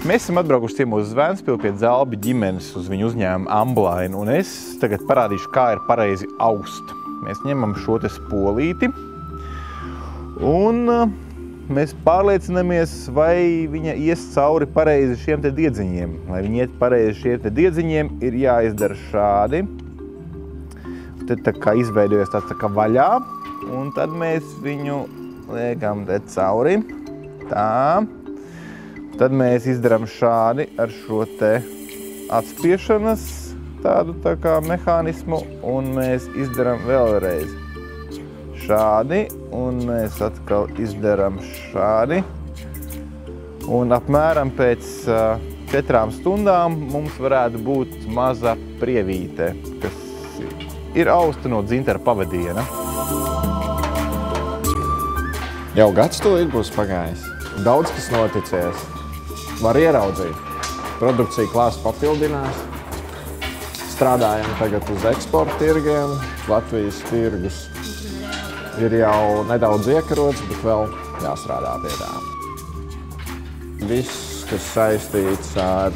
Mēs esam atbraukuši ciemos uz Vēnspili pie Zalbi ģimenes uz viņu uzņēmumu Amblain, un es tagad parādīšu, kā ir pareizi aust. Mēs ņemam šo te spolīti, un mēs pārliecinamies, vai viņa ies cauri pareizi šiem te diedziņiem. Lai viņi iet pareizi šiem te diedziņiem, ir jāizdara šādi. Tad tā kā izveidojas tāds tā kā vaļā, un tad mēs viņu liekam te cauri. Tā. Tad mēs izdarām šādi ar šo te atspiešanas tādu tā kā mehānismu, un mēs izdarām vēlreiz šādi, un mēs atkal izdarām šādi. Un apmēram pēc 4 stundām mums varētu būt maza prievīte, kas ir austa no dzintara pavadiena. Jau gads tūlīt būs pagājis. Daudz kas noticies. Var ieraudzīt. Produkcija klāsts papildinās. Strādājam tagad uz eksporta tirgiem. Latvijas tirgus ir jau nedaudz iekarots, bet vēl jāstrādā pie tā. Viss, kas saistīts ar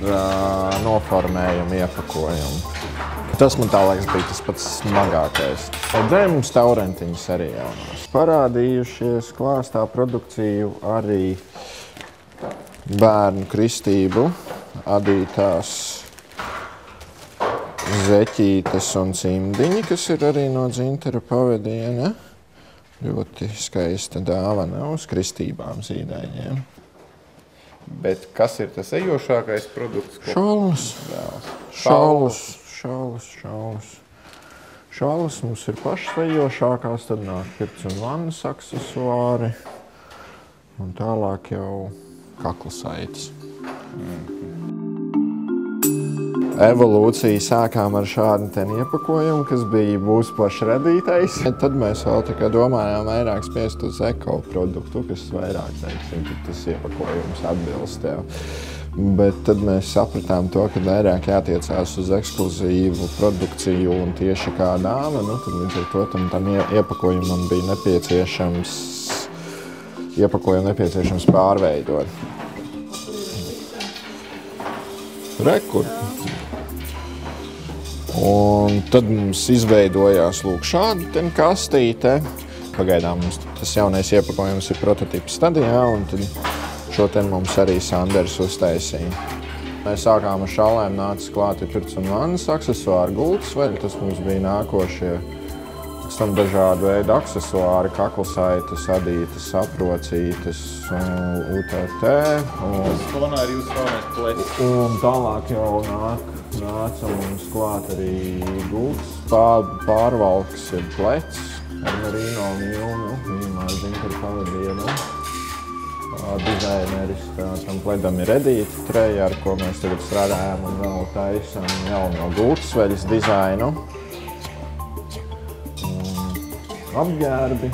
noformējumu, iepakojumu. Tas man tā liekas bija tas pats smagākais. Dzēmums taurentiņas arī jaunās. Parādījušies klāstā produkciju arī bērnu kristību adītās zeķītes un cimdiņi, kas ir arī no dzintara pavadiena. Ļoti skaista dāvana uz kristībām zīdaiņiem. Bet kas ir tas ejošākais produkts? Šaulas. Šaulas mums ir pašsvejošākās, tad nāk pirts un vannas aksesuāri. Un tālāk jau kaklasaites. Evolūciju sākām ar šādu iepakojumu, kas bija mūsu pašradītais. Tad mēs vēl tā kā domājām vairāk spiest uz eko produktu, kas vairāk, teiksim, tas iepakojums atbilst tev. Bet tad mēs sapratām to, ka vairāk jātiecās uz ekskluzīvu produkciju un tieši kā dāvana. Tad līdz ar to tam iepakojumam bija nepieciešams pārveidot. Rekur. Un tad mums izveidojās lūk šāda kastīte. Pagaidām mums tas jaunais iepakojums ir prototypa stadijā, un tad šo te mums arī Sanders uztaisīja. Mēs sākām ar šallēm, nācis klāti pirts un vannas aksesuāri gultas veļi, tas mums bija nākošie. Pēc tam dažādu veidu aksesuāri, kaklasaites, adītes, aprocītes, UTT. Fonā ir jūsu galvenais plecs. Un tālāk jau nāca mums klāt arī gultas. Pārvalks ir plecs ar merino vilnu, viņamā dzintara pavadienu. Dizaineris tam pledam ir Edīta treja, ar ko mēs tagad strādājam un vēl taisam jauno gultas veļas dizainu. Apģērbi.